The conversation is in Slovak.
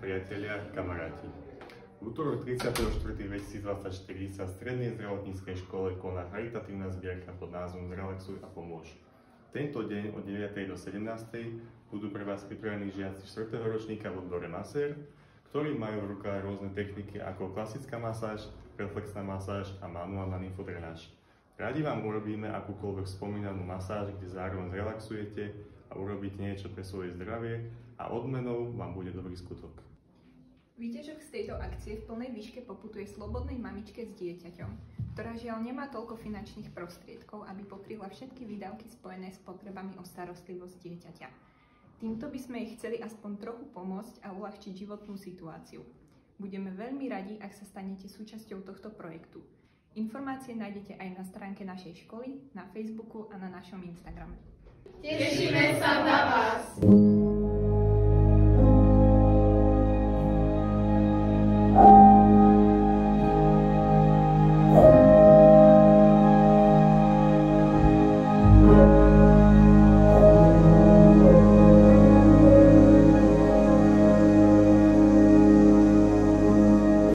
priatelia, kamaráti. V útorok 34.2024 sa v Strednej zdravotníckej škole koná charitatívna zbierka pod názvom Zrelaxuj a pomôž. Tento deň od 9. do 17. budú pre vás pripravení žiaci 4. ročníka v odbore masér, ktorí majú v rukách rôzne techniky ako klasická masáž, reflexná masáž a manuálna lymfodrenáž. Radi vám urobíme akúkoľvek spomínanú masáž, kde zároveň zrelaxujete a urobíte niečo pre svoje zdravie a odmenou vám bude dobrý skutok. Výťažok z tejto akcie v plnej výške poputuje slobodnej mamičke s dieťaťom, ktorá žiaľ nemá toľko finančných prostriedkov, aby pokryla všetky výdavky spojené s potrebami o starostlivosť dieťaťa. Týmto by sme jej chceli aspoň trochu pomôcť a uľahčiť životnú situáciu. Budeme veľmi radi, ak sa stanete súčasťou tohto projektu. Informácie nájdete aj na stránke našej školy, na Facebooku a na našom Instagrame. Tešíme sa na vás!